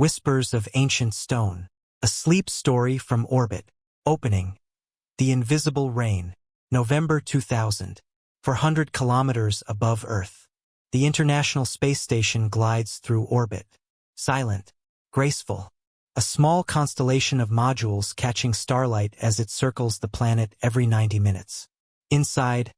Whispers of Ancient Stone. A Sleep Story from Orbit. Opening. The Invisible Rain. November 2000. 400 kilometers above Earth. The International Space Station glides through orbit. Silent. Graceful. A small constellation of modules catching starlight as it circles the planet every 90 minutes. Inside,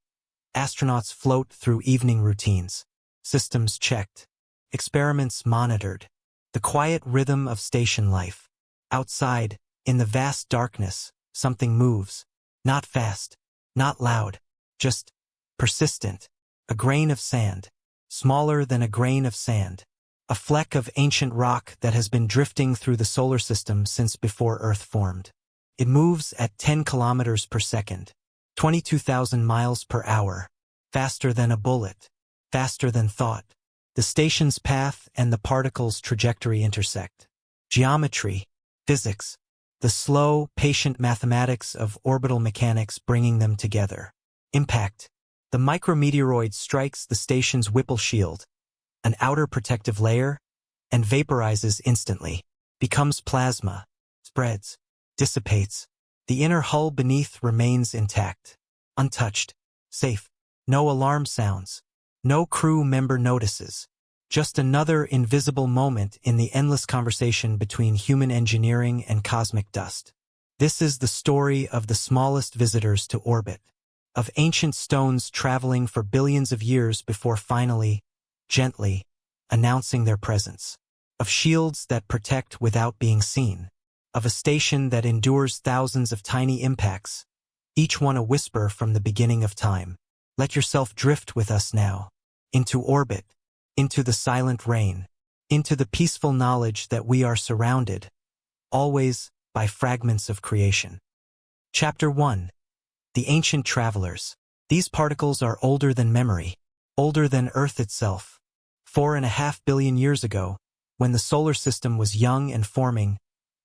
astronauts float through evening routines. Systems checked. Experiments monitored. The quiet rhythm of station life. Outside, in the vast darkness, something moves. Not fast, not loud, just persistent. A grain of sand. Smaller than a grain of sand. A fleck of ancient rock that has been drifting through the solar system since before Earth formed. It moves at 10 kilometers per second. 22,000 miles per hour. Faster than a bullet. Faster than thought. The station's path and the particle's trajectory intersect. Geometry. Physics. The slow, patient mathematics of orbital mechanics bringing them together. Impact. The micrometeoroid strikes the station's Whipple shield, an outer protective layer, and vaporizes instantly. Becomes plasma. Spreads. Dissipates. The inner hull beneath remains intact. Untouched. Safe. No alarm sounds. No crew member notices. Just another invisible moment in the endless conversation between human engineering and cosmic dust. This is the story of the smallest visitors to orbit. Of ancient stones traveling for billions of years before finally, gently, announcing their presence. Of shields that protect without being seen. Of a station that endures thousands of tiny impacts, each one a whisper from the beginning of time. Let yourself drift with us now. Into orbit. Into the silent rain. Into the peaceful knowledge that we are surrounded, always, by fragments of creation. Chapter 1. The Ancient Travelers. These particles are older than memory. Older than Earth itself. 4.5 billion years ago, when the solar system was young and forming,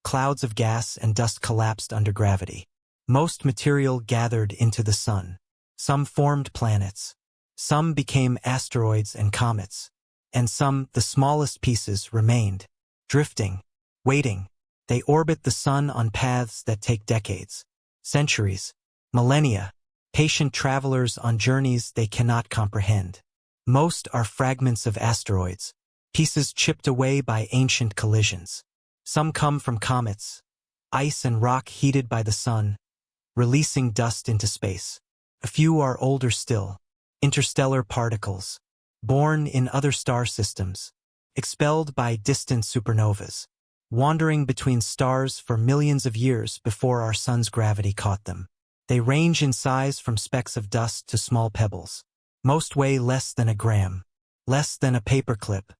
clouds of gas and dust collapsed under gravity. Most material gathered into the sun. Some formed planets. Some became asteroids and comets. And some, the smallest pieces, remained. Drifting. Waiting. They orbit the sun on paths that take decades. Centuries. Millennia. Patient travelers on journeys they cannot comprehend. Most are fragments of asteroids. Pieces chipped away by ancient collisions. Some come from comets. Ice and rock heated by the sun, releasing dust into space. A few are older still. Interstellar particles. Born in other star systems. Expelled by distant supernovas. Wandering between stars for millions of years before our sun's gravity caught them. They range in size from specks of dust to small pebbles. Most weigh less than a gram. Less than a paperclip.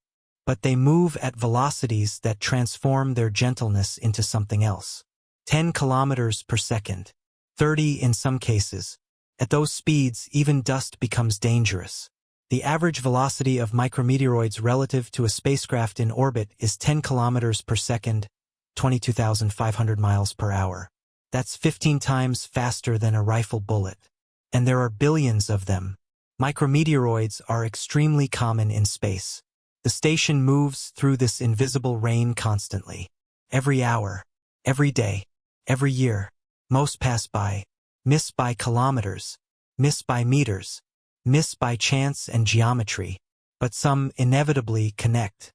But they move at velocities that transform their gentleness into something else. 10 kilometers per second. 30 in some cases. At those speeds, even dust becomes dangerous. The average velocity of micrometeoroids relative to a spacecraft in orbit is 10 kilometers per second, 22,500 miles per hour. That's 15 times faster than a rifle bullet. And there are billions of them. Micrometeoroids are extremely common in space. The station moves through this invisible rain constantly. Every hour, every day, every year. Most pass by. Miss by kilometers, miss by meters, miss by chance and geometry, but some inevitably connect.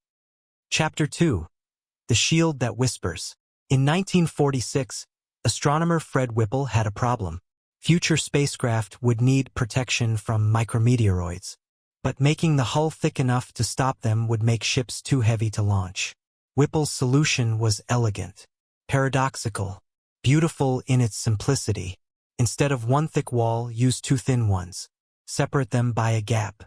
Chapter 2. The Shield That Whispers. In 1946, astronomer Fred Whipple had a problem. Future spacecraft would need protection from micrometeoroids, but making the hull thick enough to stop them would make ships too heavy to launch. Whipple's solution was elegant, paradoxical, beautiful in its simplicity. Instead of one thick wall, use two thin ones. Separate them by a gap.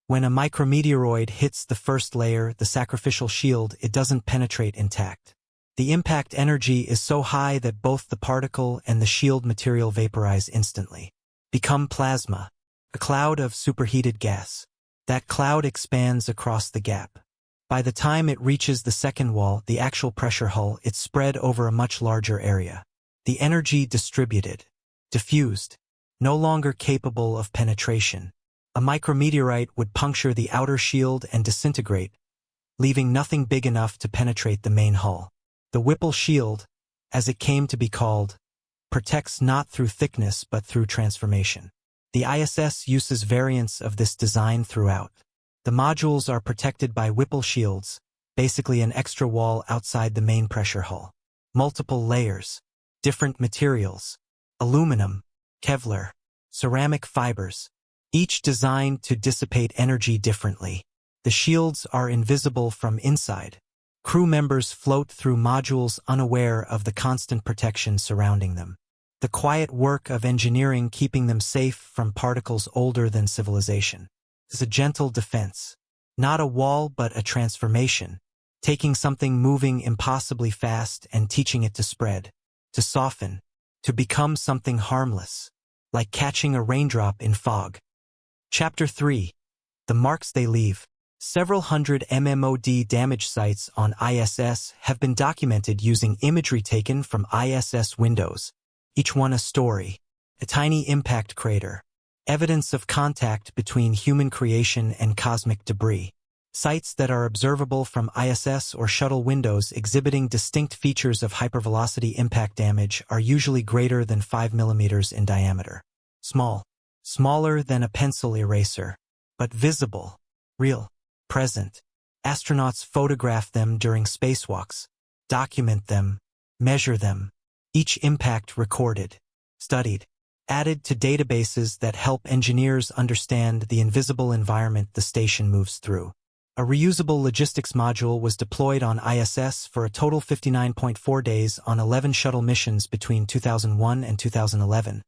When a micrometeoroid hits the first layer, the sacrificial shield, it doesn't penetrate intact. The impact energy is so high that both the particle and the shield material vaporize instantly. Become plasma, a cloud of superheated gas. That cloud expands across the gap. By the time it reaches the second wall, the actual pressure hull, it's spread over a much larger area. The energy distributed. Diffused, no longer capable of penetration. A micrometeorite would puncture the outer shield and disintegrate, leaving nothing big enough to penetrate the main hull. The Whipple shield, as it came to be called, protects not through thickness but through transformation. The ISS uses variants of this design throughout. The modules are protected by Whipple shields, basically an extra wall outside the main pressure hull. Multiple layers, different materials, aluminum, Kevlar, ceramic fibers, each designed to dissipate energy differently. The shields are invisible from inside. Crew members float through modules unaware of the constant protection surrounding them. The quiet work of engineering keeping them safe from particles older than civilization is a gentle defense. Not a wall but a transformation, taking something moving impossibly fast and teaching it to spread, to soften, to become something harmless, like catching a raindrop in fog. Chapter 3. The marks they leave. Several hundred MMOD damage sites on ISS have been documented using imagery taken from ISS windows, each one a story, a tiny impact crater, evidence of contact between human creation and cosmic debris. Sites that are observable from ISS or shuttle windows exhibiting distinct features of hypervelocity impact damage are usually greater than 5 mm in diameter. Small, smaller than a pencil eraser, but visible, real, present. Astronauts photograph them during spacewalks, document them, measure them, each impact recorded, studied, added to databases that help engineers understand the invisible environment the station moves through. A reusable logistics module was deployed on ISS for a total 59.4 days on 11 shuttle missions between 2001 and 2011,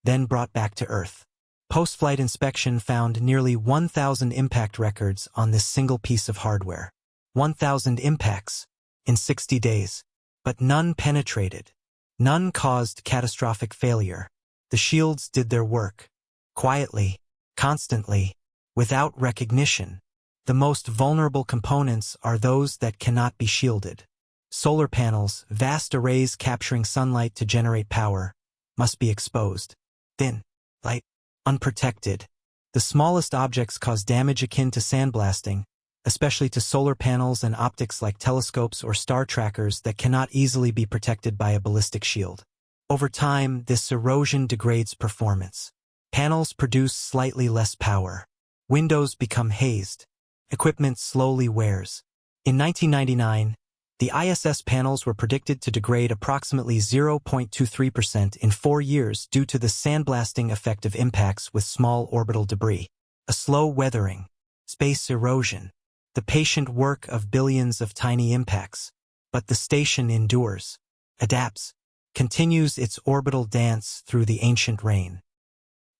then brought back to Earth. Post-flight inspection found nearly 1,000 impact records on this single piece of hardware. 1,000 impacts in 60 days, but none penetrated. None caused catastrophic failure. The shields did their work, quietly, constantly, without recognition. The most vulnerable components are those that cannot be shielded. Solar panels, vast arrays capturing sunlight to generate power, must be exposed. Thin, light, unprotected. The smallest objects cause damage akin to sandblasting, especially to solar panels and optics like telescopes or star trackers that cannot easily be protected by a ballistic shield. Over time, this erosion degrades performance. Panels produce slightly less power. Windows become hazed. Equipment slowly wears. In 1999, the ISS panels were predicted to degrade approximately 0.23% in 4 years due to the sandblasting effect of impacts with small orbital debris. A slow weathering, space erosion, the patient work of billions of tiny impacts. But the station endures, adapts, continues its orbital dance through the ancient rain.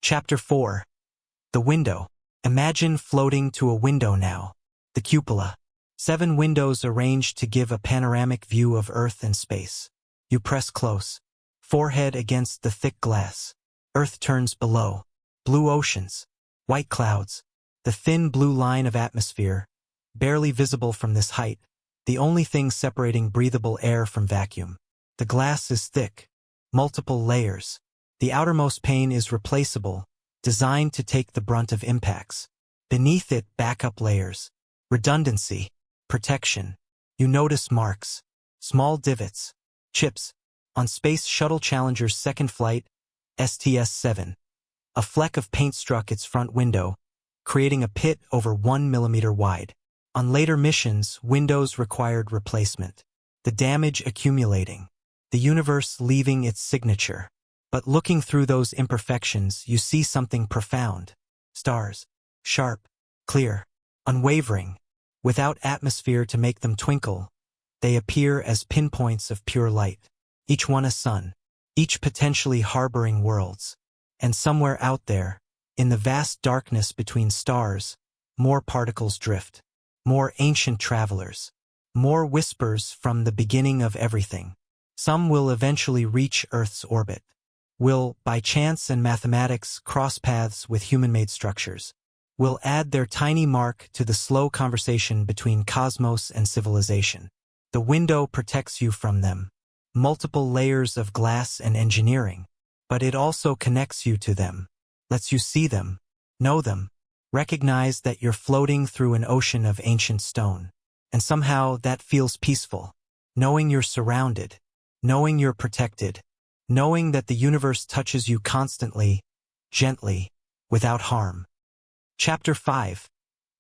Chapter 4. The window. Imagine floating to a window now. The cupola. 7 windows arranged to give a panoramic view of Earth and space. You press close. Forehead against the thick glass. Earth turns below. Blue oceans. White clouds. The thin blue line of atmosphere, barely visible from this height, the only thing separating breathable air from vacuum. The glass is thick. Multiple layers. The outermost pane is replaceable, designed to take the brunt of impacts. Beneath it, backup layers. Redundancy. Protection. You notice marks. Small divots. Chips. On Space Shuttle Challenger's second flight, STS-7. A fleck of paint struck its front window, creating a pit over 1 millimeter wide. On later missions, windows required replacement. The damage accumulating. The universe leaving its signature. But looking through those imperfections, you see something profound. Stars. Sharp. Clear. Unwavering. Without atmosphere to make them twinkle, they appear as pinpoints of pure light. Each one a sun. Each potentially harboring worlds. And somewhere out there, in the vast darkness between stars, more particles drift. More ancient travelers. More whispers from the beginning of everything. Some will eventually reach Earth's orbit. Will, by chance and mathematics, cross paths with human-made structures. Will add their tiny mark to the slow conversation between cosmos and civilization. The window protects you from them. Multiple layers of glass and engineering. But it also connects you to them. Lets you see them. Know them. Recognize that you're floating through an ocean of ancient stone. And somehow that feels peaceful. Knowing you're surrounded, knowing you're protected, knowing that the universe touches you constantly, gently, without harm. Chapter 5.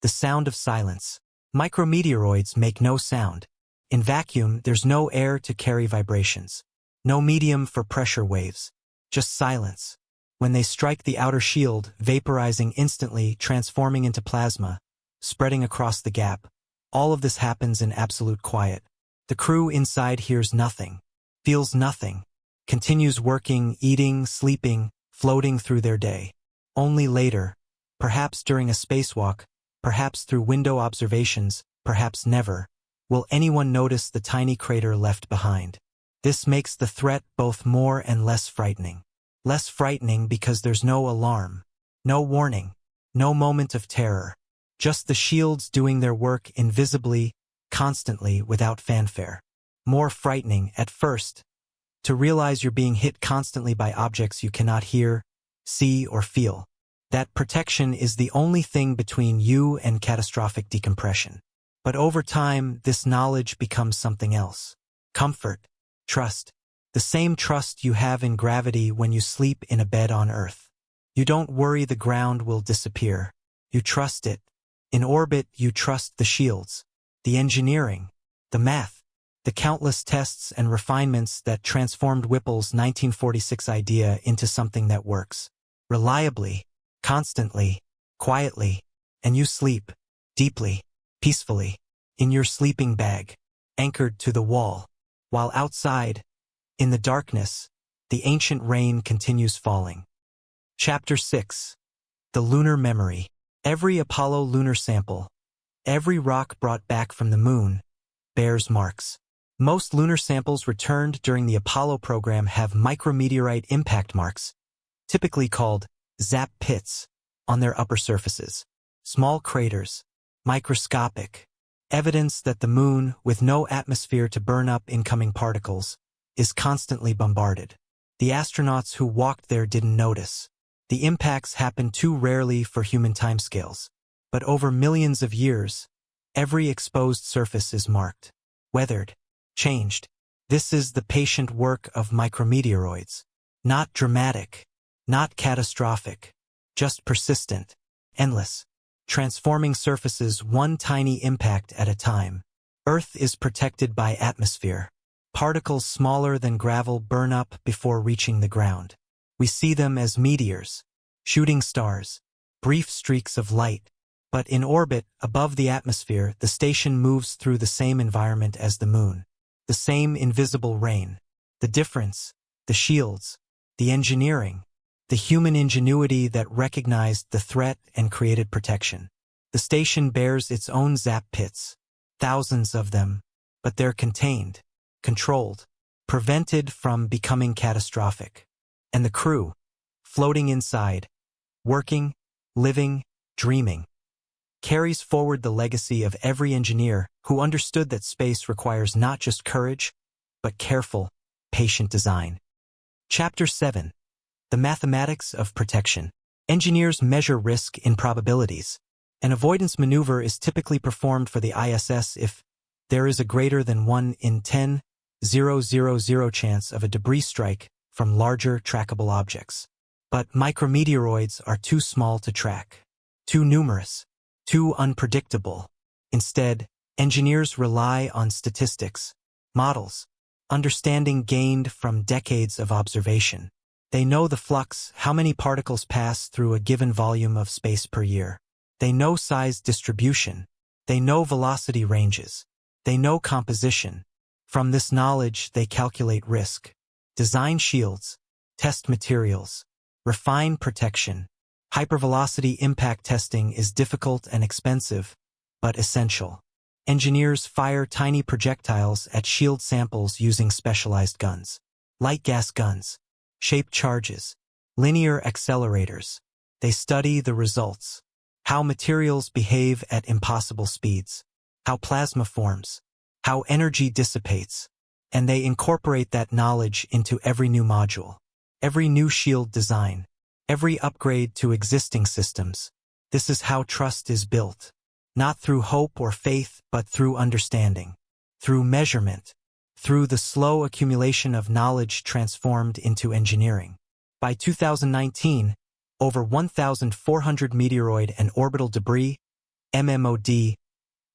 The Sound of Silence. Micrometeoroids make no sound. In vacuum, there's no air to carry vibrations. No medium for pressure waves. Just silence. When they strike the outer shield, vaporizing instantly, transforming into plasma, spreading across the gap. All of this happens in absolute quiet. The crew inside hears nothing, feels nothing, continues working, eating, sleeping, floating through their day. Only later, perhaps during a spacewalk, perhaps through window observations, perhaps never, will anyone notice the tiny crater left behind. This makes the threat both more and less frightening. Less frightening because there's no alarm, no warning, no moment of terror. Just the shields doing their work invisibly, constantly, without fanfare. More frightening, at first, to realize you're being hit constantly by objects you cannot hear, see, or feel. That protection is the only thing between you and catastrophic decompression. But over time, this knowledge becomes something else. Comfort, trust. The same trust you have in gravity when you sleep in a bed on Earth. You don't worry the ground will disappear. You trust it. In orbit, you trust the shields, the engineering, the math, the countless tests and refinements that transformed Whipple's 1946 idea into something that works. Reliably, constantly, quietly, and you sleep, deeply, peacefully, in your sleeping bag, anchored to the wall, while outside, in the darkness, the ancient rain continues falling. Chapter 6. The Lunar Memory. Every Apollo lunar sample, every rock brought back from the moon, bears marks. Most lunar samples returned during the Apollo program have micrometeorite impact marks, typically called zap pits, on their upper surfaces. Small craters, microscopic, evidence that the moon, with no atmosphere to burn up incoming particles, is constantly bombarded. The astronauts who walked there didn't notice. The impacts happen too rarely for human timescales. But over millions of years, every exposed surface is marked, weathered, changed. This is the patient work of micrometeoroids. Not dramatic, not catastrophic, just persistent, endless, transforming surfaces one tiny impact at a time. Earth is protected by atmosphere. Particles smaller than gravel burn up before reaching the ground. We see them as meteors, shooting stars, brief streaks of light. But in orbit, above the atmosphere, the station moves through the same environment as the moon. The same invisible rain. The difference, the shields, the engineering, the human ingenuity that recognized the threat and created protection. The station bears its own zap pits, thousands of them, but they're contained, controlled, prevented from becoming catastrophic. And the crew, floating inside, working, living, dreaming, carries forward the legacy of every engineer who understood that space requires not just courage, but careful, patient design. Chapter 7. The Mathematics of Protection. Engineers measure risk in probabilities. An avoidance maneuver is typically performed for the ISS if there is a greater than 1 in 10,000 chance of a debris strike from larger trackable objects. But micrometeoroids are too small to track, too numerous, too unpredictable. Instead, engineers rely on statistics, models, understanding gained from decades of observation. They know the flux, how many particles pass through a given volume of space per year. They know size distribution. They know velocity ranges. They know composition. From this knowledge, they calculate risk, design shields, test materials, refine protection. Hypervelocity impact testing is difficult and expensive, but essential. Engineers fire tiny projectiles at shield samples using specialized guns. Light gas guns, shaped charges, linear accelerators. They study the results. How materials behave at impossible speeds. How plasma forms. How energy dissipates. And they incorporate that knowledge into every new module, every new shield design, every upgrade to existing systems. This is how trust is built. not through hope or faith, but through understanding, through measurement, through the slow accumulation of knowledge transformed into engineering. By 2019, over 1,400 meteoroid and orbital debris, MMOD,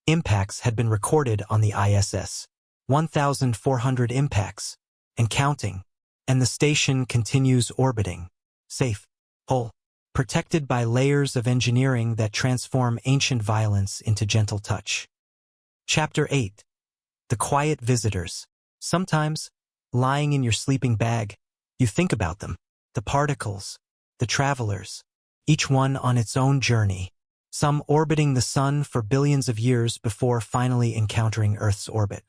impacts had been recorded on the ISS. 1,400 impacts, and counting, and the station continues orbiting, safe, whole, protected by layers of engineering that transform ancient violence into gentle touch. Chapter 8. The Quiet Visitors. Sometimes, lying in your sleeping bag, you think about them, the particles, the travelers, each one on its own journey, some orbiting the sun for billions of years before finally encountering Earth's orbit.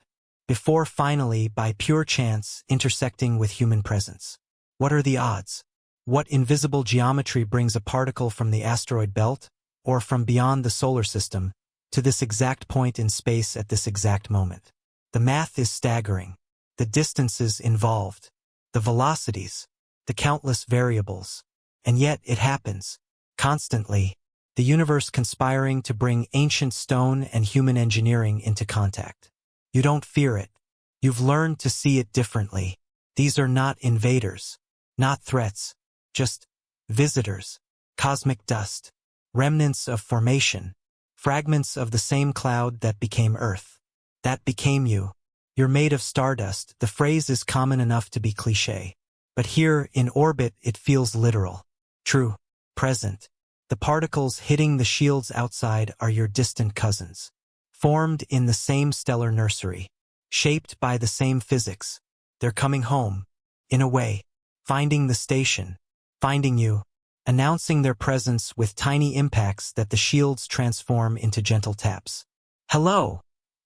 Before finally, by pure chance, intersecting with human presence. What are the odds? What invisible geometry brings a particle from the asteroid belt, or from beyond the solar system, to this exact point in space at this exact moment? The math is staggering. The distances involved, the velocities, the countless variables. And yet it happens, constantly, the universe conspiring to bring ancient stone and human engineering into contact. You don't fear it. You've learned to see it differently. These are not invaders, not threats, just visitors, cosmic dust, remnants of formation, fragments of the same cloud that became Earth, that became you. You're made of stardust. The phrase is common enough to be cliché. But here, in orbit, it feels literal, true, present. The particles hitting the shields outside are your distant cousins, formed in the same stellar nursery, shaped by the same physics. They're coming home, in a way, finding the station, finding you, announcing their presence with tiny impacts that the shields transform into gentle taps. Hello,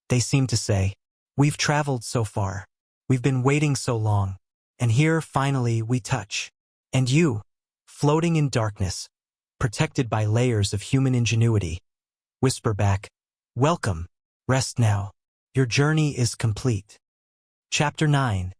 they seem to say. We've traveled so far. We've been waiting so long. And here, finally, we touch. And you, floating in darkness, protected by layers of human ingenuity, whisper back, welcome, rest now. Your journey is complete. Chapter 9.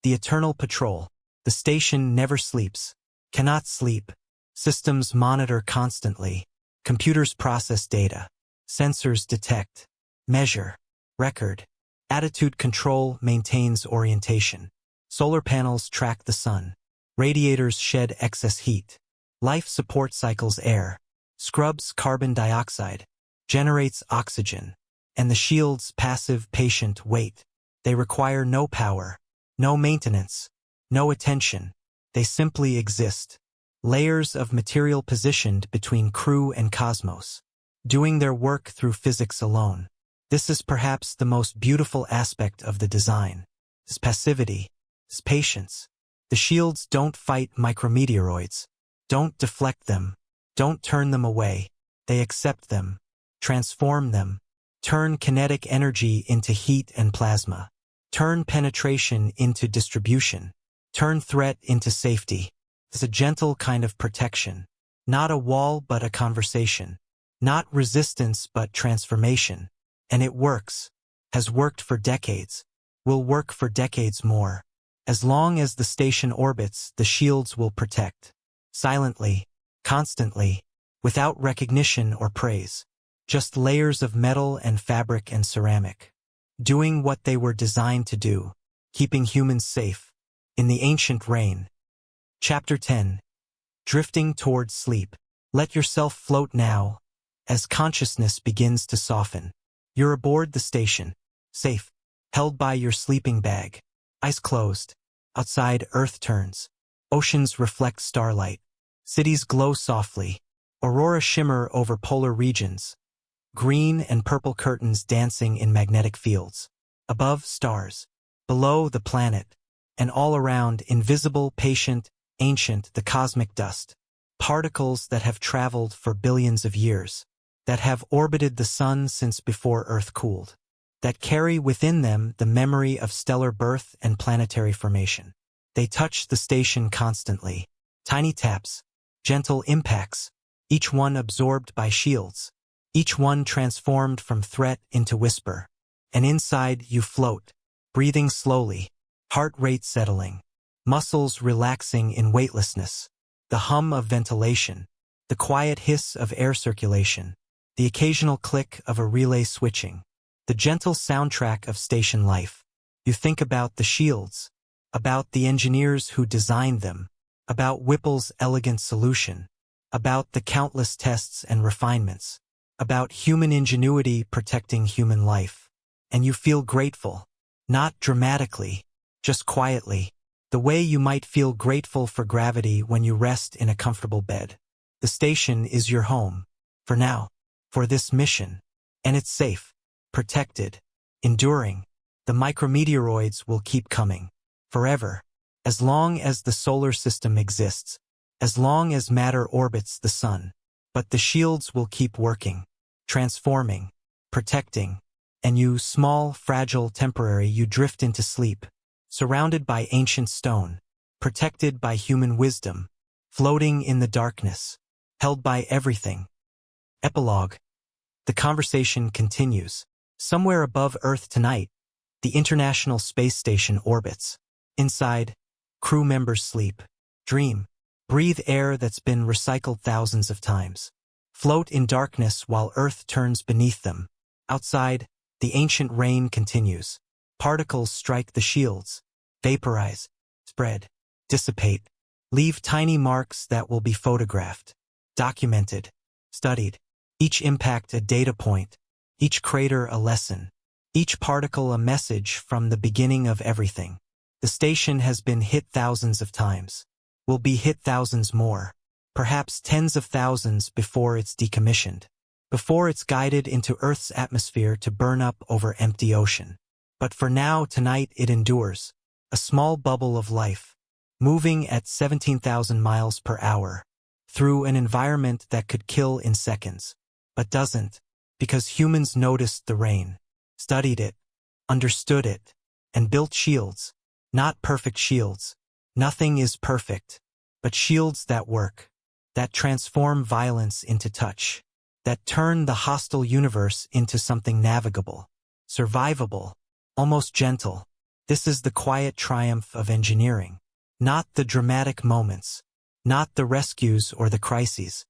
The Eternal Patrol. The station never sleeps, cannot sleep. Systems monitor constantly. Computers process data. Sensors detect, measure, record. Attitude control maintains orientation. Solar panels track the sun. Radiators shed excess heat. Life support cycles air, scrubs carbon dioxide, generates oxygen, and the shields passive patient wait. They require no power, no maintenance, no attention. They simply exist. Layers of material positioned between crew and cosmos, doing their work through physics alone. This is perhaps the most beautiful aspect of the design. This passivity, this patience. The shields don't fight micrometeoroids, don't deflect them, don't turn them away. They accept them, transform them, turn kinetic energy into heat and plasma, turn penetration into distribution, turn threat into safety. It's a gentle kind of protection, not a wall but a conversation, not resistance but transformation. And it works, has worked for decades, will work for decades more. As long as the station orbits, the shields will protect. Silently, constantly, without recognition or praise. Just layers of metal and fabric and ceramic. Doing what they were designed to do, keeping humans safe. In the ancient rain. Chapter 10. Drifting towards sleep. Let yourself float now, as consciousness begins to soften. You're aboard the station, safe, held by your sleeping bag. Eyes closed. Outside, Earth turns. Oceans reflect starlight. Cities glow softly. Aurora shimmer over polar regions. Green and purple curtains dancing in magnetic fields. Above, stars. Below, the planet. And all around, invisible, patient, ancient, the cosmic dust. Particles that have traveled for billions of years. That have orbited the sun since before Earth cooled. That carry within them the memory of stellar birth and planetary formation. They touch the station constantly. Tiny taps, gentle impacts, each one absorbed by shields, each one transformed from threat into whisper. And inside you float, breathing slowly, heart rate settling, muscles relaxing in weightlessness, the hum of ventilation, the quiet hiss of air circulation. the occasional click of a relay switching, the gentle soundtrack of station life. You think about the shields, about the engineers who designed them, about Whipple's elegant solution, about the countless tests and refinements, about human ingenuity protecting human life. And you feel grateful, not dramatically, just quietly, the way you might feel grateful for gravity when you rest in a comfortable bed. The station is your home, for now, for this mission, and it's safe, protected, enduring. The micrometeoroids will keep coming, forever, as long as the solar system exists, as long as matter orbits the sun. But the shields will keep working, transforming, protecting, and you, small, fragile, temporary, you drift into sleep, surrounded by ancient stone, protected by human wisdom, floating in the darkness, held by everything. Epilogue. The conversation continues. Somewhere above Earth tonight, the International Space Station orbits. Inside, crew members sleep, dream, breathe air that's been recycled thousands of times, float in darkness while Earth turns beneath them. Outside, the ancient rain continues. Particles strike the shields, vaporize, spread, dissipate, leave tiny marks that will be photographed, documented, studied. Each impact a data point, each crater a lesson, each particle a message from the beginning of everything. The station has been hit thousands of times, will be hit thousands more, perhaps tens of thousands before it's decommissioned, before it's guided into Earth's atmosphere to burn up over empty ocean. But for now, tonight it endures, a small bubble of life, moving at 17,000 miles per hour, through an environment that could kill in seconds, but doesn't, because humans noticed the rain, studied it, understood it, and built shields. Not perfect shields. Nothing is perfect, but shields that work, that transform violence into touch, that turn the hostile universe into something navigable, survivable, almost gentle. This is the quiet triumph of engineering, not the dramatic moments, not the rescues or the crises,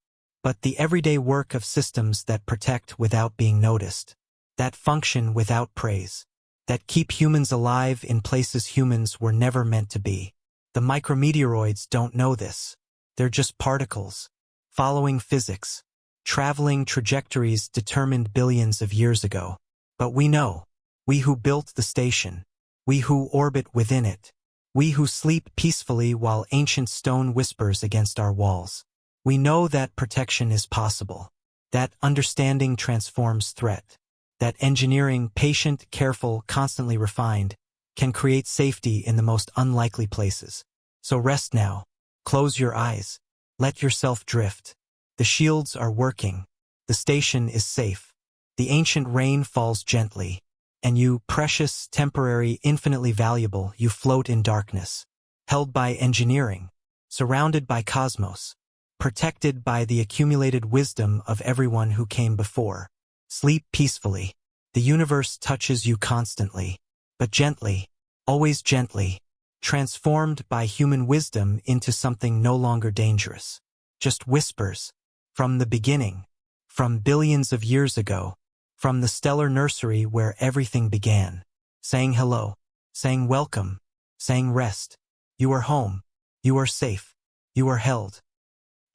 but the everyday work of systems that protect without being noticed, that function without praise, that keep humans alive in places humans were never meant to be. The micrometeoroids don't know this. They're just particles, following physics, traveling trajectories determined billions of years ago. But we know, we who built the station, we who orbit within it, we who sleep peacefully while ancient stone whispers against our walls. We know that protection is possible, that understanding transforms threat, that engineering, patient, careful, constantly refined, can create safety in the most unlikely places. So rest now, close your eyes, let yourself drift. The shields are working, the station is safe, the ancient rain falls gently, and you, precious, temporary, infinitely valuable, you float in darkness, held by engineering, surrounded by cosmos, protected by the accumulated wisdom of everyone who came before. Sleep peacefully. The universe touches you constantly, but gently, always gently, transformed by human wisdom into something no longer dangerous. Just whispers, from the beginning, from billions of years ago, from the stellar nursery where everything began, saying hello, saying welcome, saying rest. You are home, you are safe, you are held.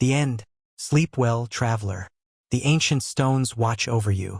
The end. Sleep well, traveler. The ancient stones watch over you.